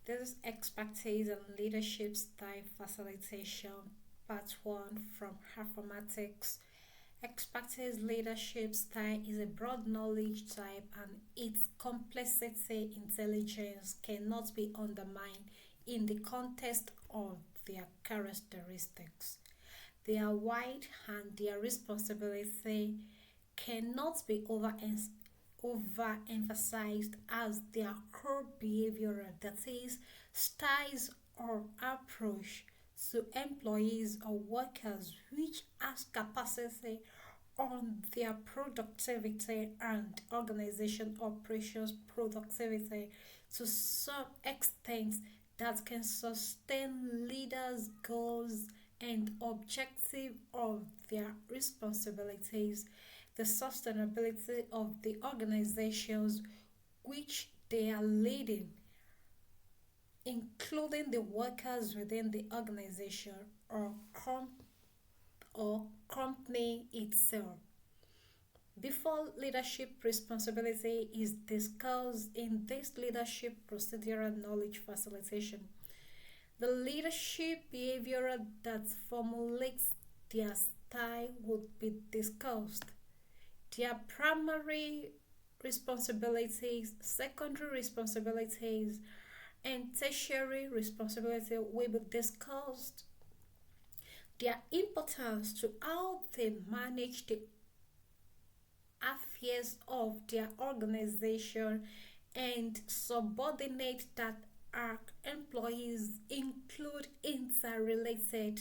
This is expertise and leadership style facilitation, part one from Informatics. Expertise leadership style is a broad knowledge type and its complexity intelligence cannot be undermined in the context of their characteristics. They are wide and their responsibility cannot be overemphasized as their core behavioral, that is, styles or approach to employees or workers which has capacity on their productivity and organization operations productivity to some extent that can sustain leaders' goals and objective of their responsibilities, the sustainability of the organizations which they are leading, including the workers within the organization or, or company itself. Before leadership responsibility is discussed in this leadership procedural knowledge facilitation, the leadership behavior that formulates their style would be discussed. Their primary responsibilities, secondary responsibilities, and tertiary responsibility will be discussed. Their importance to how they manage the affairs of their organization and subordinate that our employees include interrelated.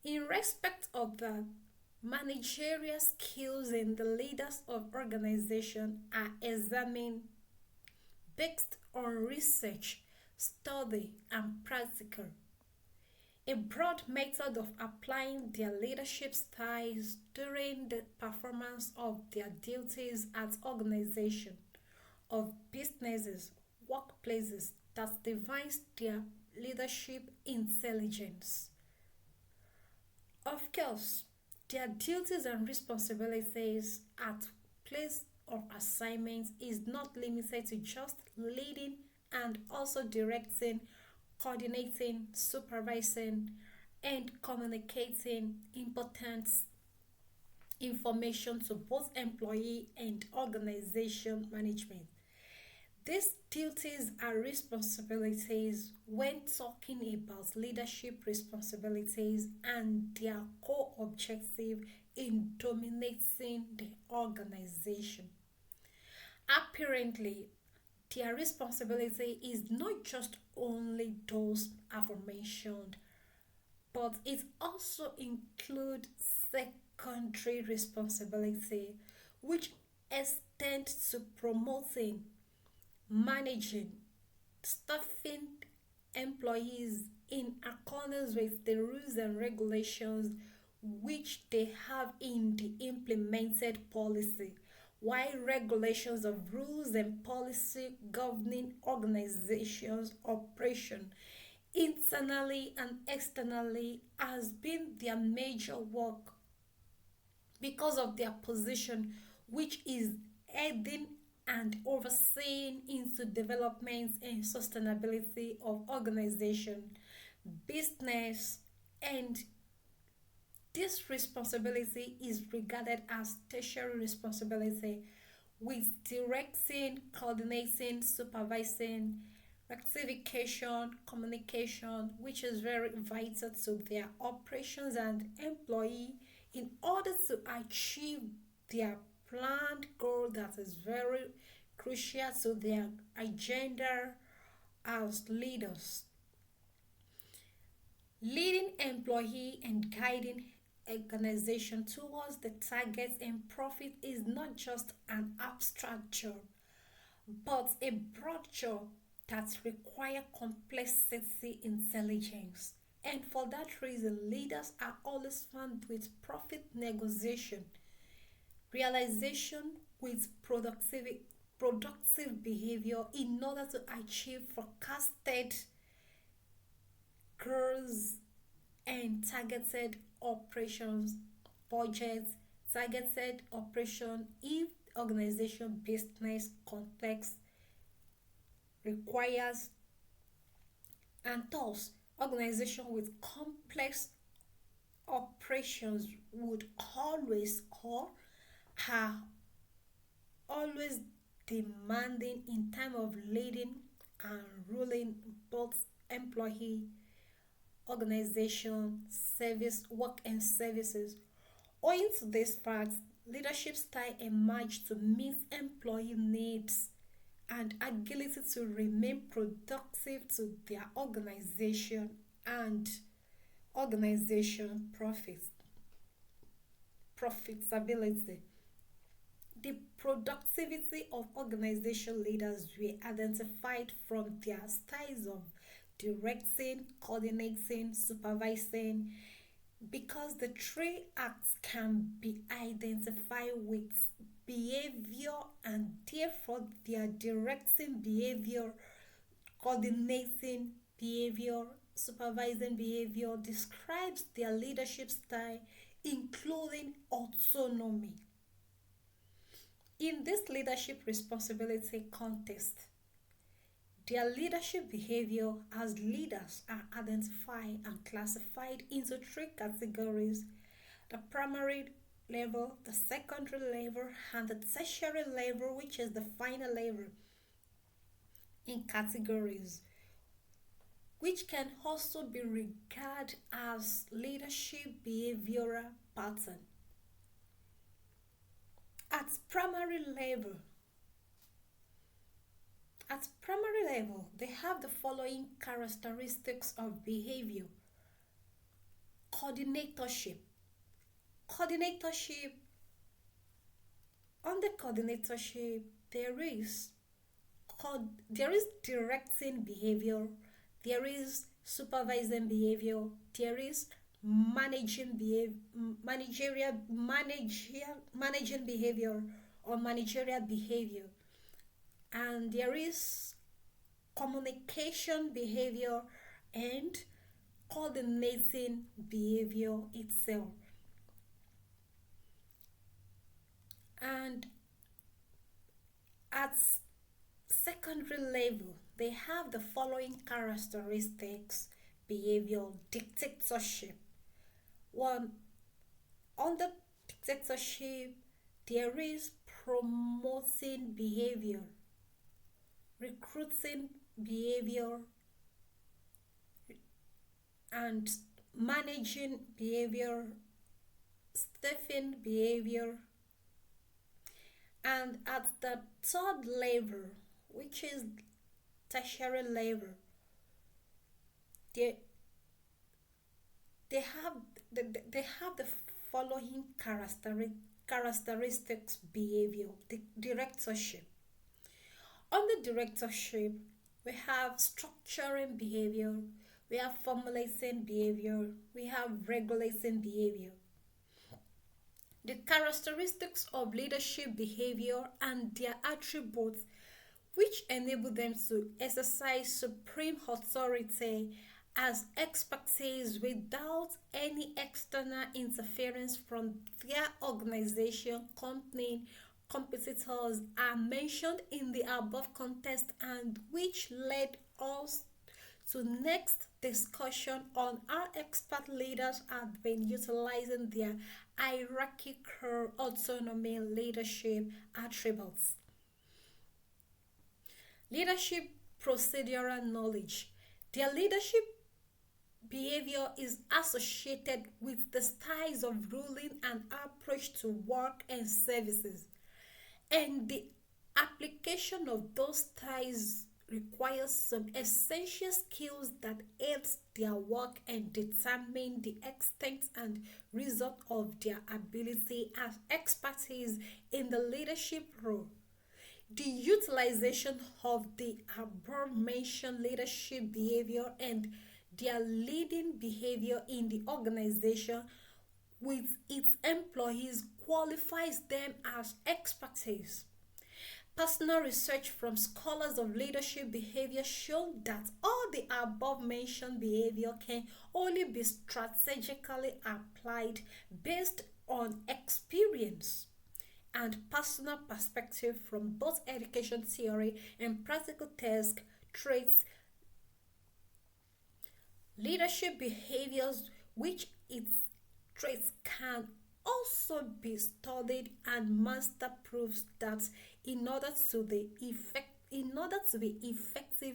In respect of the managerial skills in the leaders of organization are examined based on research, study, and practical. A broad method of applying their leadership styles during the performance of their duties at organization of businesses, workplaces that defines their leadership intelligence. Of course, their duties and responsibilities at place of assignment is not limited to just leading and also directing, coordinating, supervising, and communicating important information to both employee and organization management. These duties are responsibilities when talking about leadership responsibilities and their core objective in dominating the organization. Apparently, their responsibility is not just only those aforementioned, but it also includes secondary responsibility, which extends to promoting, managing, staffing employees in accordance with the rules and regulations which they have in the implemented policy, while regulations of rules and policy governing organizations operation internally and externally has been their major work because of their position, which is heading and overseeing into development and sustainability of organization, business, and this responsibility is regarded as tertiary responsibility with directing, coordinating, supervising, rectification, communication, which is very vital to their operations and employee in order to achieve their planned goal that is very crucial to their agenda as leaders. Leading employee and guiding organization towards the targets and profit is not just an abstract job, but a broad job that requires complexity intelligence. And for that reason, leaders are always found with profit negotiation, realization with productive behavior in order to achieve forecasted goals and targeted operations budgets, targeted operation if organization business context requires, and thus organization with complex operations would always or are always demanding in time of leading and ruling both employee, organization, service, work and services. Owing to this fact, leadership style emerged to meet employee needs and ability to remain productive to their organization and organization profitability. The productivity of organization leaders were identified from their styles of directing, coordinating, supervising, because the three acts can be identified with behavior and therefore their directing behavior, coordinating behavior, supervising behavior describes their leadership style, including autonomy. In this leadership responsibility context, their leadership behavior as leaders are identified and classified into three categories: the primary level, the secondary level, and the tertiary level, which is the final level in categories, which can also be regarded as leadership behavioral pattern. At primary level, they have the following characteristics of behavior: coordinatorship. Coordinatorship, under coordinatorship, there is directing behavior, there is supervising behavior, there is managing behavior, managing behavior or managerial behavior, and there is communication behavior and coordinating behavior itself. And at secondary level, they have the following characteristics: behavior: dictatorship. One, under dictatorship, there is promoting behavior, recruiting behavior, and managing behavior, staffing behavior. And at the third level, which is tertiary level, they they have they have the following characteristics: behavior: directorship. Under directorship, we have structuring behavior, we have formulating behavior, we have regulating behavior. The characteristics of leadership behavior and their attributes which enable them to exercise supreme authority as expertise without any external interference from their organization, company, competitors are mentioned in the above context, and which led us to next discussion on how expert leaders have been utilizing their hierarchical autonomy leadership attributes. Leadership procedural knowledge. Their leadership behavior is associated with the styles of ruling and approach to work and services, and the application of those styles requires some essential skills that aids their work and determine the extent and result of their ability as expertise in the leadership role. The utilization of the above mentioned leadership behavior and their leading behavior in the organization with its employees qualifies them as expertise. Personal research from scholars of leadership behavior show that all the above mentioned behavior can only be strategically applied based on experience. and personal perspective from both education theory and practical task traits, leadership behaviors, which its traits can also be studied and master proves that in order to be effective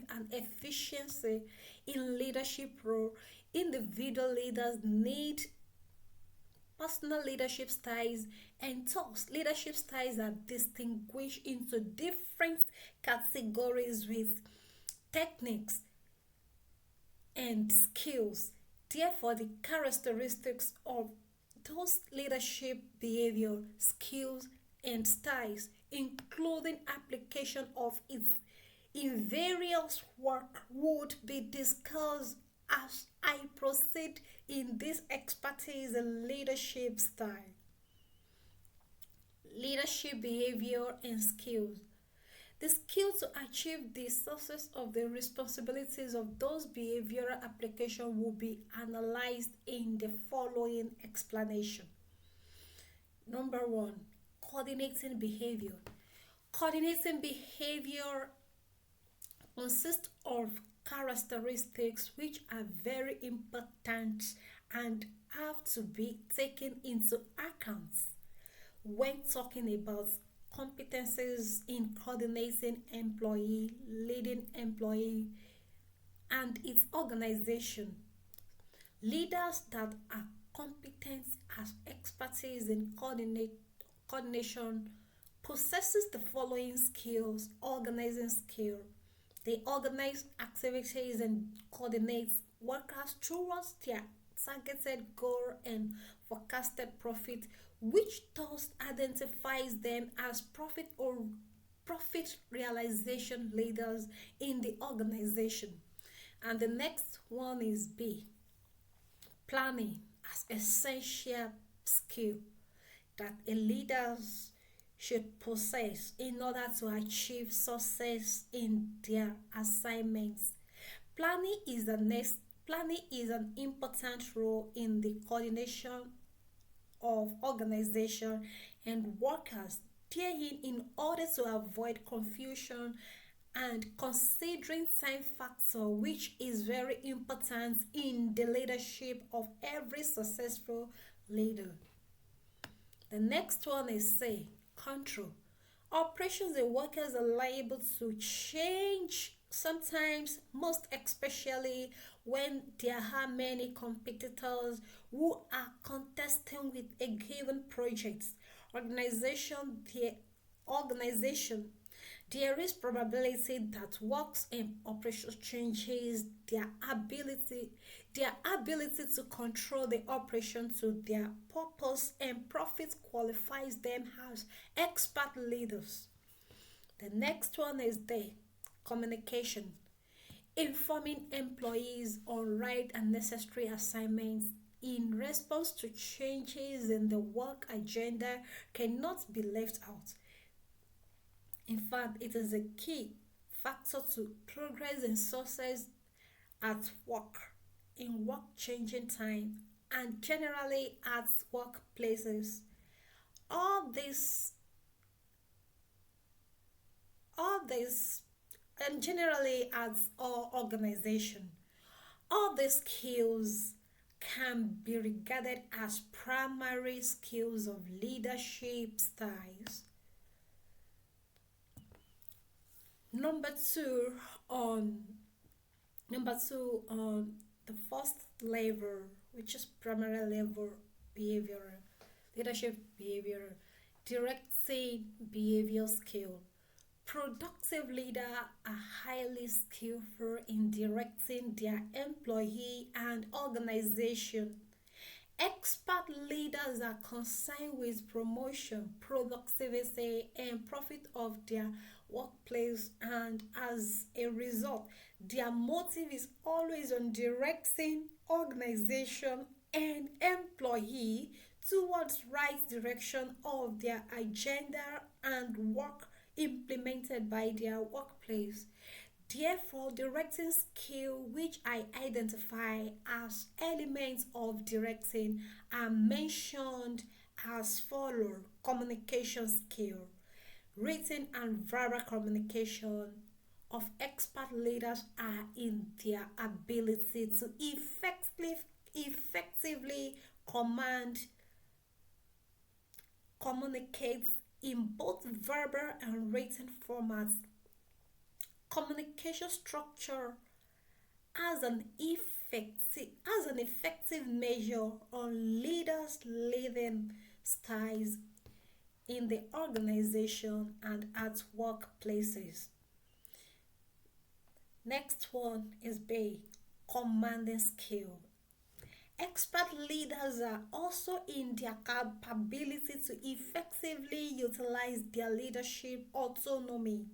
and efficiency in leadership role, individual leaders need personal leadership styles, and thus leadership styles are distinguished into different categories with techniques and skills. Therefore, the characteristics of those leadership behavior, skills, and styles, including application of its in various work, would be discussed as I proceed in this expertise in leadership style, leadership behavior, and skills. The skill to achieve the success of the responsibilities of those behavioral applications will be analyzed in the following explanation. Number one, coordinating behavior. Coordinating behavior consists of characteristics which are very important and have to be taken into account when talking about competencies in coordinating employee, leading employee, and its organization. Leaders that are competent as expertise in coordination possesses the following skills: organizing skill. They organize activities and coordinate workers towards their targeted goal and forecasted profit, which thus identifies them as profit realization leaders in the organization. And the next one is B, planning as essential skill that a leader should possess in order to achieve success in their assignments. Planning is the next Planning is an important role in the coordination of organization and workers, therein in order to avoid confusion and considering time factor, which is very important in the leadership of every successful leader. The next one is say control. Operations and workers are liable to change sometimes, most especially when there are many competitors who are contesting with a given project. Organization, the organization there is probability that works and operations changes their ability to control the operation to their purpose and profit qualifies them as expert leaders. The next one is the communication. Informing employees on right and necessary assignments in response to changes in the work agenda cannot be left out. In fact, it is a key factor to progress and success at work, in work changing time, and generally at workplaces. All this, all this, and generally at our organization. All these skills can be regarded as primary skills of leadership styles. Number two on number two on the first level, which is primary level behavior, leadership behavior, directing behavior skill. Productive leaders are highly skillful in directing their employee and organization. Expert leaders are concerned with promotion, productivity, and profit of their workplace, and as a result, their motive is always on directing organization and employee towards right direction of their agenda and work implemented by their workplace. Therefore, directing skill, which I identify as elements of directing, are mentioned as follow. communication skill. Written and verbal communication of expert leaders are in their ability to effectively command, communicate in both verbal and written formats. Communication structure as an effective measure on leaders' leading styles in the organization and at workplaces. Next one is B, commanding skill. Expert leaders are also in their capability to effectively utilize their leadership autonomy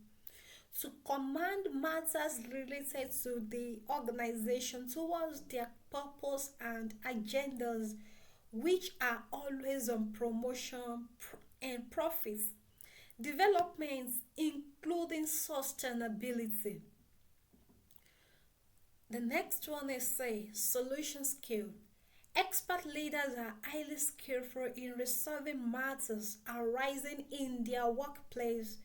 to command matters related to the organization towards their purpose and agendas, which are always on promotion and profits, development, including sustainability. The next one is say solution skill. Expert leaders are highly skillful in resolving matters arising in their workplace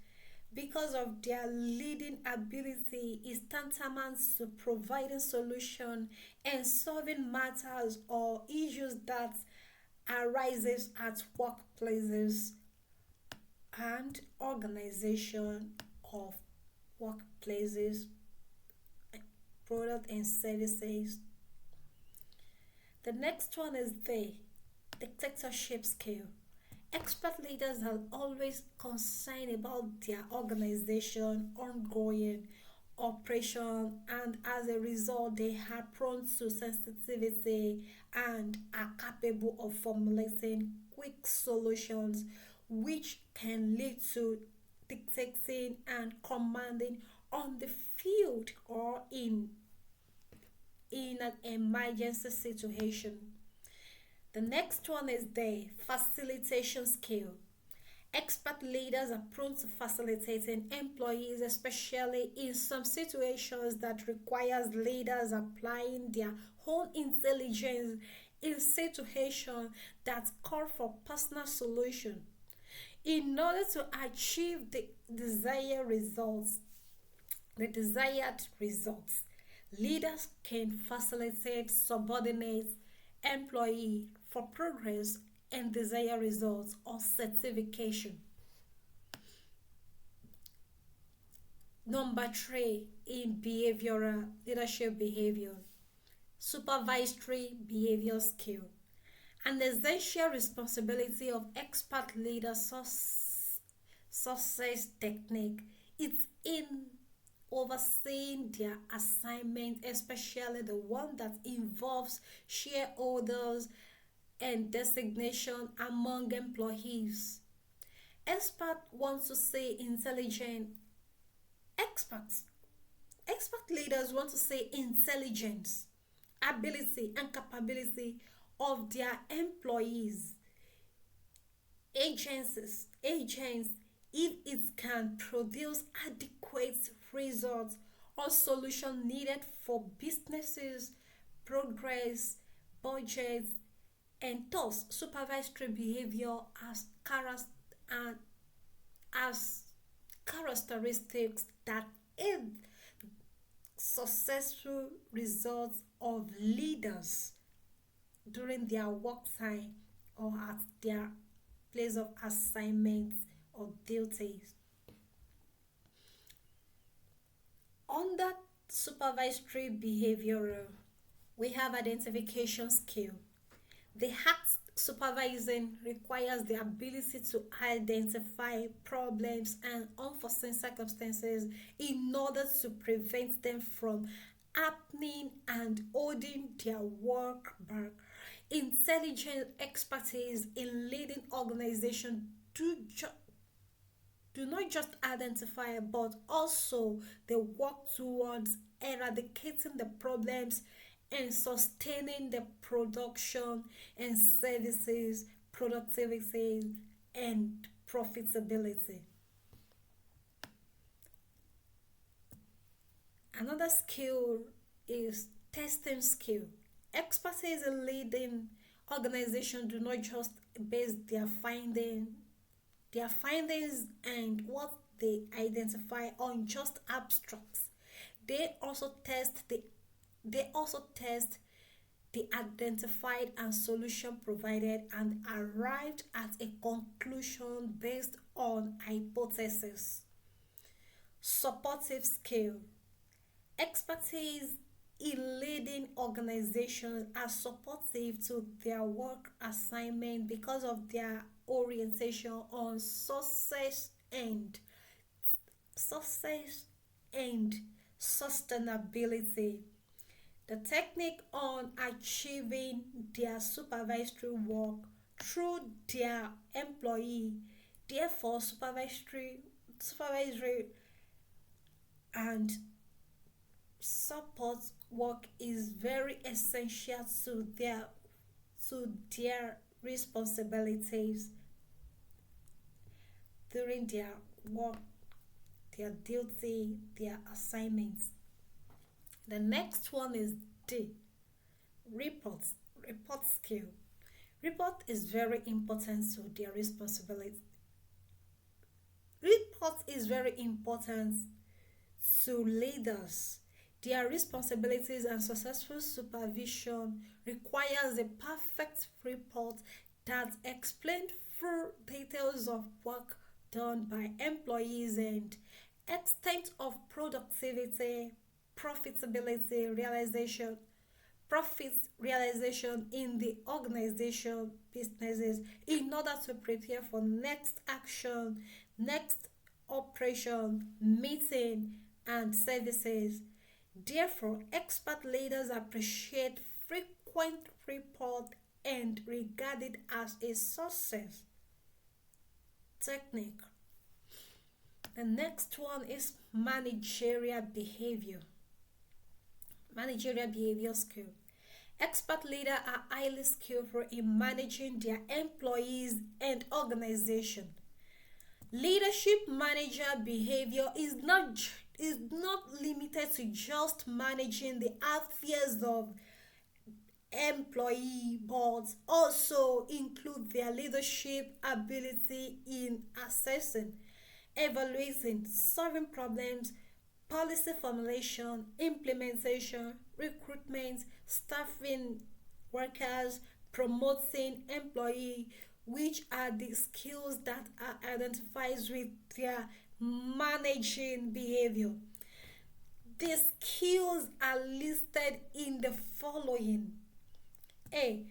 because of their leading ability is tantamount to providing solution and solving matters or issues that arises at workplaces and organization of workplaces, product and services. The next one is the dictatorship skill. Expert leaders are always concerned about their organization ongoing operation, and as a result they are prone to sensitivity and are capable of formulating quick solutions which can lead to dictating and commanding on the field or in an emergency situation. The next one is the facilitation skill. Expert leaders are prone to facilitating employees, especially in some situations that requires leaders applying their own intelligence in situations that call for personal solution in order to achieve the desired results. Leaders can facilitate subordinate employee for progress and desired results or certification. Number three, in behavioral leadership behavior, supervisory behavior skill. An essential responsibility of expert leaders success technique is in overseeing their assignment, especially the one that involves shareholders and designation among employees. Experts want to say intelligent experts. Expert leaders want to say intelligence, ability, and capability of their employees, agents, if it can produce adequate results or solution needed for businesses, progress, budgets, and thus supervisory behavior and as characteristics that aid successful results of leaders during their work time or at their place of assignment or duties. Under supervisory behavioral, we have identification skill. The act supervising requires the ability to identify problems and unforeseen circumstances in order to prevent them from happening and holding their work back. Intelligent expertise in leading organizations do not just identify but also they work towards eradicating the problems and sustaining the production and services productivity and profitability. Another skill is testing skill. Expertise in leading organizations do not just base their finding Their findings and what they identify on just abstracts. They also test the they also test the identified and solution provided and arrived at a conclusion based on hypothesis. Supportive skill. Expertise in leading organizations are supportive to their work assignment because of their orientation on success and sustainability. The technique on achieving their supervisory work through their employee. Therefore, supervisory and support work is very essential to their responsibilities during their work, their duty, their assignments. The next one is D. Reports. Report skill. Report is very important to their responsibility. Report is very important to leaders. Their responsibilities and successful supervision requires a perfect report that explains full details of work done by employees and extent of productivity, profitability realization, profits realization in the organization businesses in order to prepare for next action, next operation, meeting, and services. Therefore, expert leaders appreciate frequent report and regard it as a success technique. The next one is managerial behavior. Managerial behavior skill. Expert leaders are highly skillful in managing their employees and organization. Leadership manager behavior is not limited to just managing the affairs of employee boards, also include their leadership ability in assessing, evaluating, solving problems, policy formulation, implementation, recruitment, staffing workers, promoting employee, which are the skills that are identified with their managing behavior. The skills are listed in the following: A.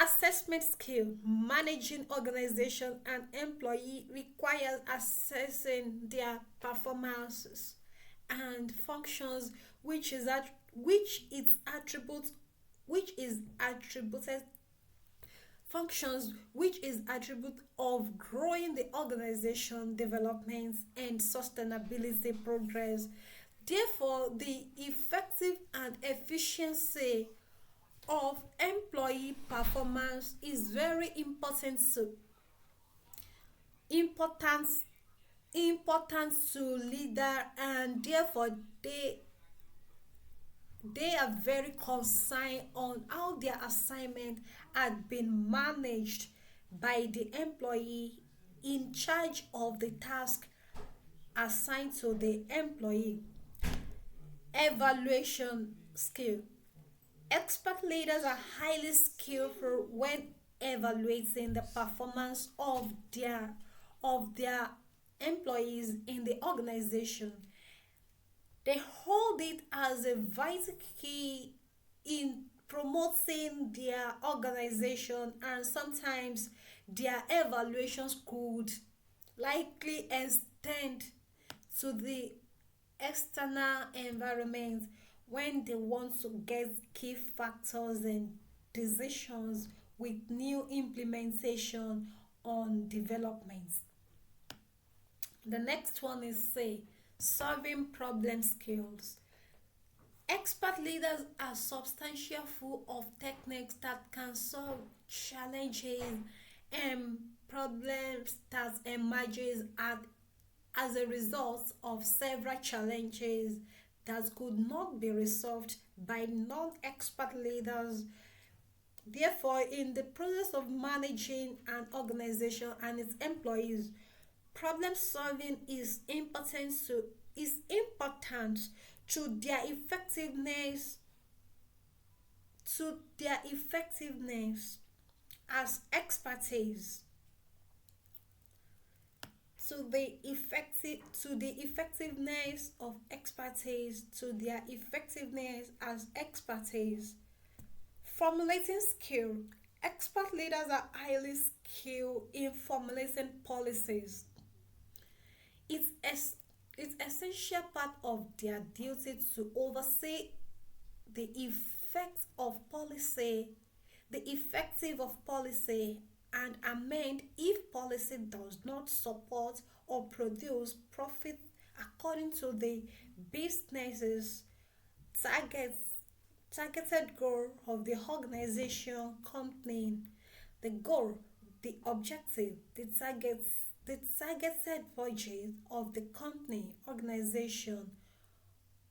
Assessment skill. Managing organization and employee requires assessing their performances and functions, which its attributes which is attributed functions which is attribute of growing the organization development and sustainability progress. Therefore, the effective and efficiency of employee performance is very important important to leader, and therefore they are very concerned on how their assignment had been managed by the employee in charge of the task assigned to the employee. Evaluation skill. Expert leaders are highly skillful when evaluating the performance of their employees in the organization. They hold it as a vital key in promoting their organization, and sometimes their evaluations could likely extend to the external environment when they want to get key factors and decisions with new implementation on developments. The next one is say solving problem skills. Expert leaders are substantial full of techniques that can solve challenges and problems that emerges as a result of several challenges that could not be resolved by non-expert leaders. Therefore, in the process of managing an organization and its employees, Problem solving is important to their effectiveness as expertise to the effectiveness of expertise to their effectiveness as expertise. Formulating skill. Expert leaders are highly skilled in formulating policies. It's, es- it's essential part of their duty to oversee the effects of policy, the effective of policy, and amend if policy does not support or produce profit according to the business's targets targeted goal of the organization company. The goal, the objective, the targeted budget of the company, organization,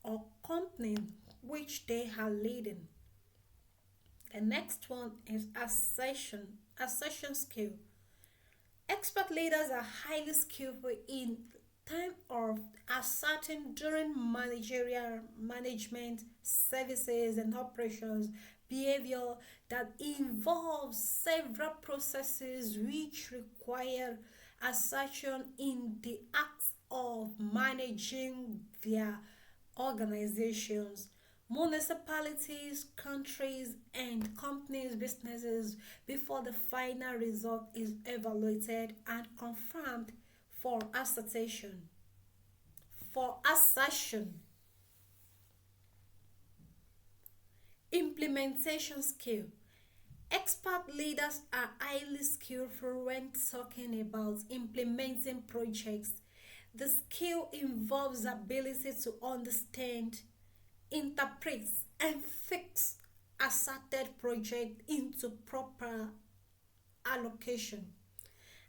or company which they are leading. The next one is assertion skill. Expert leaders are highly skillful in time of asserting during managerial management services and operations behavior that involves several processes which require assertion in the act of managing their organizations, municipalities, countries, and companies' businesses before the final result is evaluated and confirmed for assertion. For assertion, implementation skill. Expert leaders are highly skillful when talking about implementing projects. The skill involves ability to understand, interpret, and fix asserted project into proper allocation.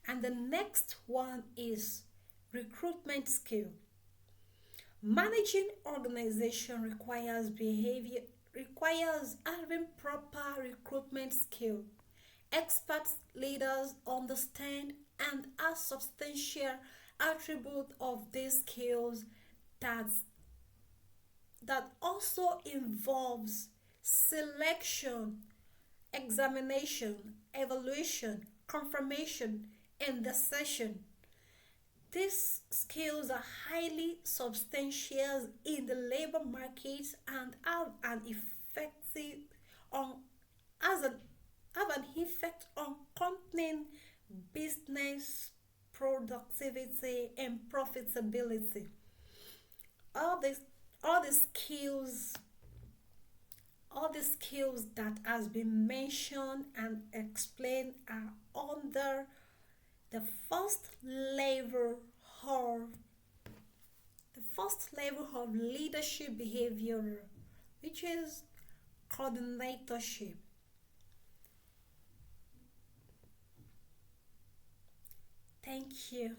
And the next one is recruitment skill. Managing organization requires having proper recruitment skill. Expert leaders understand and are substantial attribute of these skills that also involves selection, examination, evaluation, confirmation, and decision. These skills are highly substantial in the labor market and on as an have an effect on company business productivity and profitability. All these all the skills all the skills that has been mentioned and explained are under the of first level of leadership behavior, which is coordinatorship. Thank you.